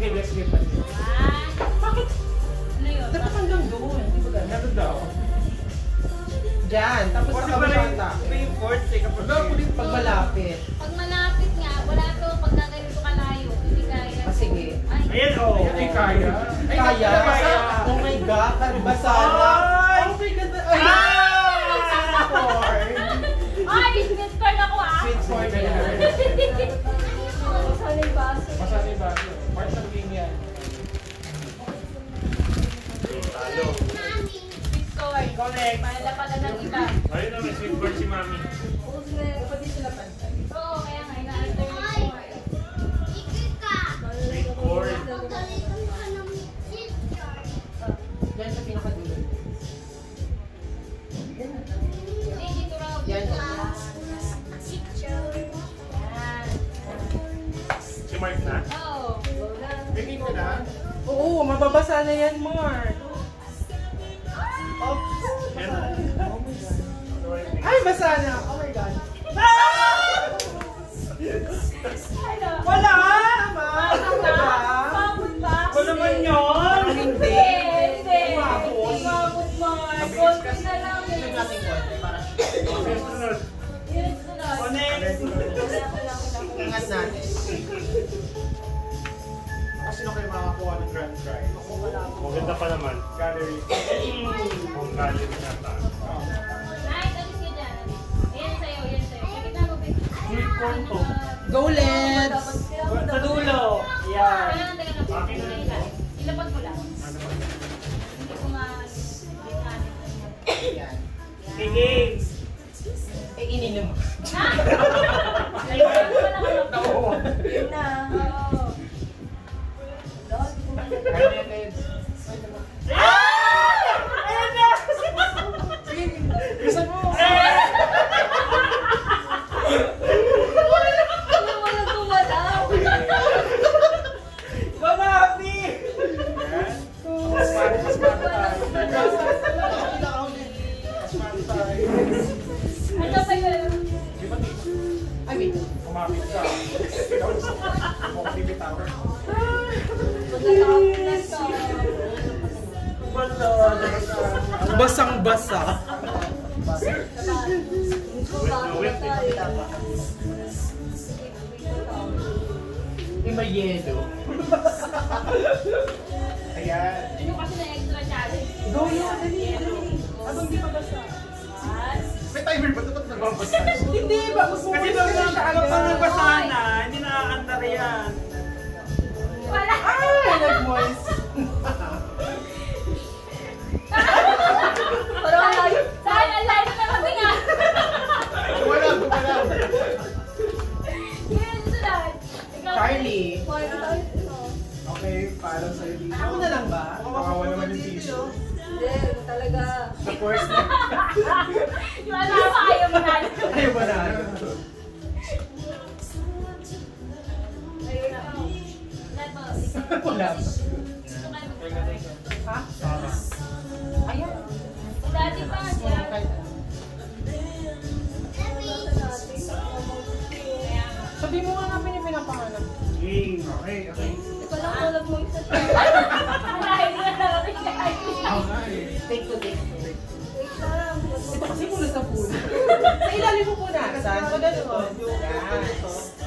Okay, let's get back. Bakit? Ano yun? Dapat hanggang doon. Di ba ganun? Ganun daw. Diyan, tapos sa kababata. Pag malapit. Pag malapit nga, wala to. Pag ganito kalayo, hindi kaya. Sige. Ayan, oh. Ay, kaya. Kaya? Oh my God, basa na. Oh my God. Ay, sweet corn ako ah. Sweet corn yan. Masana yung baso. Masana yung baso. Part ng game yan. Talo. Sweet corn. Connect. Mahal pala ng iba. Ayun na, may sweet corn si Mami. Pwede sila pantay. Oo, kaya nga, ina-alter yung corn. Sweet corn. Diyan sa pinakadulo. Hindi, dito raw. Yan. Si Mark na. Oo. Pingin ko na. Oo, mababasa na yan, Mark. Oops. Yan. Ay, basa na. Oh my God. Wala! Naman! Diba? Pamot ba? Ako naman yun! Hindi. Hindi. Umabot. Umabot, Mark. Konti na lang eh. Yung ating konti para Sunod. Yun, sunod. Connect. ingat natin. Kasi sino kayo makakuha ng grand prize? Maganda pa naman. Gallery. Kung gallery na tayo. Nice, alis ka dyan. Ayan sa'yo, ayan sa'yo. Sakit na mo, babe. Sweet corn to. Go, let's! Sa dulo. Yan. Kailangan tayo na po. Ilapag mo lang. Hindi ko Yan. Si Games. Eh, ininom mo. Ha? Ayun, wala ka lang. Oo. Yun na. Oo. Kaya niya, Teds. Sige, bilisan mo. Walang tumalaw. Mamapi! Mas mati tayo. Ano pa yun? Di ba, Teds? Ay, wait. Kumapit ka. Mukhang TV tower. Magkakapunan ka. Basang-basa. Yung may yelo. Ayan. Yun yung kasi na extra challenge. Go yun, dali, dali. Habang di pa basa. May timer ba? Dapat nagbabasa. Hindi ba? Gusto mo Kasi yung daw siya kapag agad. nagbasa na, hindi nakakandar yan. Wala. Ay, nag-moist. Parang ang layo. Saan ang layo na kami nga? Wala. Yun, sunod. Ikaw, Carly. Okay, parang sa'yo dito. Ako na lang ba? Makawa naman yung tissue. Hindi, talaga. Sa course na. Yung alam, ayaw mo na. Ayaw ba na? Ayun na. Lahat mo, ikaw. Wala. Gusto ka naman. Ha? Ayan. Dati pa, siya. Sabi mo nga namin yung pinapangalan. Game. Okay. Ikaw lang tulog mo isa siya. Marahil na narating ka kayo. Take to take. Ito kasi mula sa puno. Sa ilalim mo po na. Saan? Pag gano'n. Yan.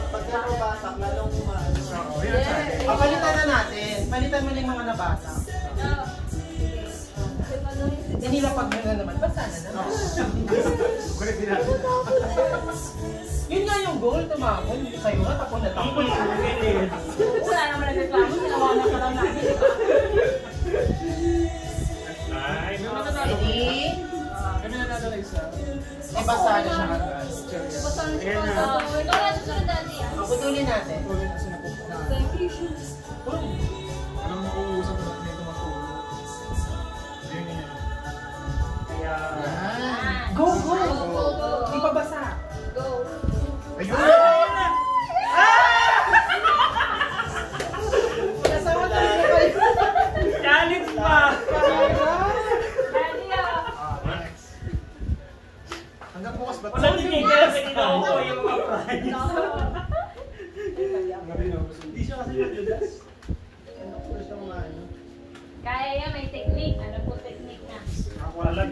Pag nabasak, lalong umano. Oo, yan sa akin. Palitan na natin. Palitan mo na yung mga nabasa. Inilapag mo na naman. Basta na naman. Kulit din natin. Yun nga yung goal. Tumamon. Sa'yo nga. Tapon na tapon. Wala naman nagreklamo. Sinawanan ka lang namin. Ay, Ready? kami na natin isa. May basa na siya agad. Basahan siya Ayan na. pa. Ikaw na susunod dati ah. Putulin natin. Kulit na sinapupo. Thank you. Alam mo kung uusap na may tumatulog. Ayun yan. Kaya... Go, go! Go, go. Di pa basa. Go. Ayun! Kasama tayo na kayo. Challenge pa! Dati ah. Next. Hanggang bukas ba? Wala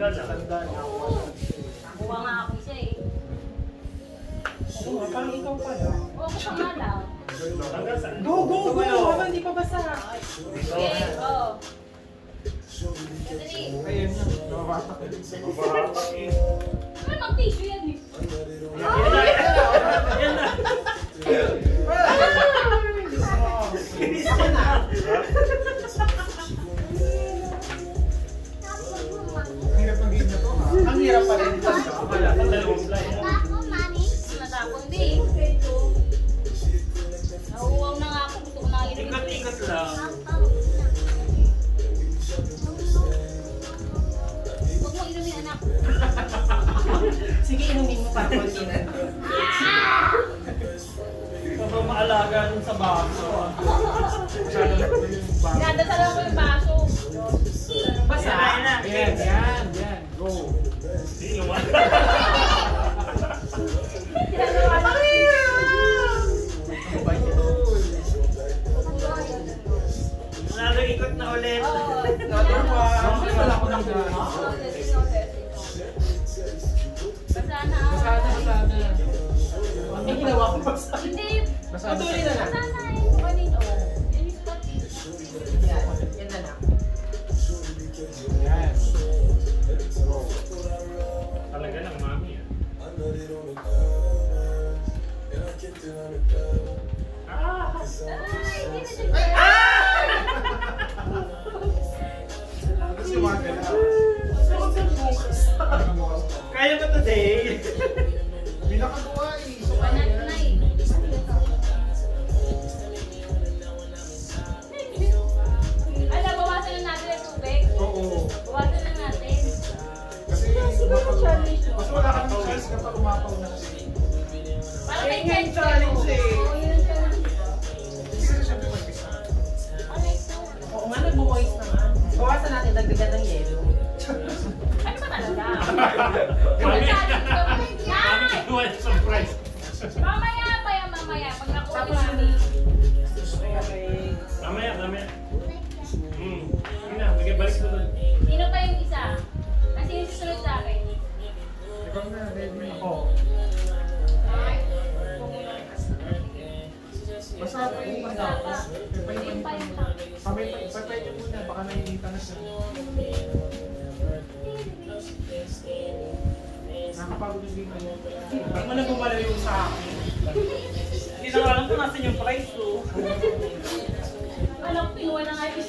Tanggal lang. Tanda na ako. Nakuha nga ako isa eh. Oo nga, parang ikaw pala. Oo, ako nga lang. Tanggal saan? Go, go, go! Habang hindi pa basa. Okay, oo. Dali. Ayun na. Nababatak eh. Ano mag-tissue yan eh? Yan na. Ako na. Ang hirap ng game na to ha. Ang hirap pa rin. Wala kang dalawang slide. Natapon din. Nauuwaw na nga ako. Gusto ko na inumin. Ikot-ikot lang. Huwag mo inumin anak. Sige, inumin mo para konti na. Kapag maalaga nun sa baso. Masyado na ito yung bago. Dinadasalan ko yung baso. Basa. Yan, yan, yan. Go. Sino man? Dinadasalan ko. Ano ba yan? Nanalo ikot na ulit. Oo. Another one. Wala ko nang gano'n. Basa na. Basa na. Eh, ginawa ko basa. Hindi. Basa na. Patuloy na na. Basa na eh. Kanino? Yan yung sukat eh. Yan. Yan na lang. Yan. Go. Talaga lang, mami. Ah! Kasi waga na. Kaya ba today? Binakagawa eh. So, Banat na eh. Ala, bawasan na natin ang tubig. oo. Bawasan na natin. Kasi mas wala ka ng chance kapag umapaw na kasi. Parang may Yan yung challenge eh. Oo, yun ang challenge. Hindi ka na siyempre mag-isa. Oo nga, nag-moist naman. Bawasan natin, dagdagan ng yelo. Ano ba talaga? Mami, Yan! kinuha yung surprise. Mamaya pa yan, mamaya. Pag nakuha ni Mami. Okay. Mamaya, mamaya. Yun na, balik ko doon. Sino pa yung isa? Kasi yung susunod sa akin. Ikaw na, ready. Ako. Basta pa yung Basta pa. Yung pa yung pa. Pamay niyo muna, baka naiinita na siya. Nakapagod yung game niyo. Hindi mo na gumalaw yung sa akin. Hindi na alam kung nasan yung prize ko. Alam ko, pinuha na nga yung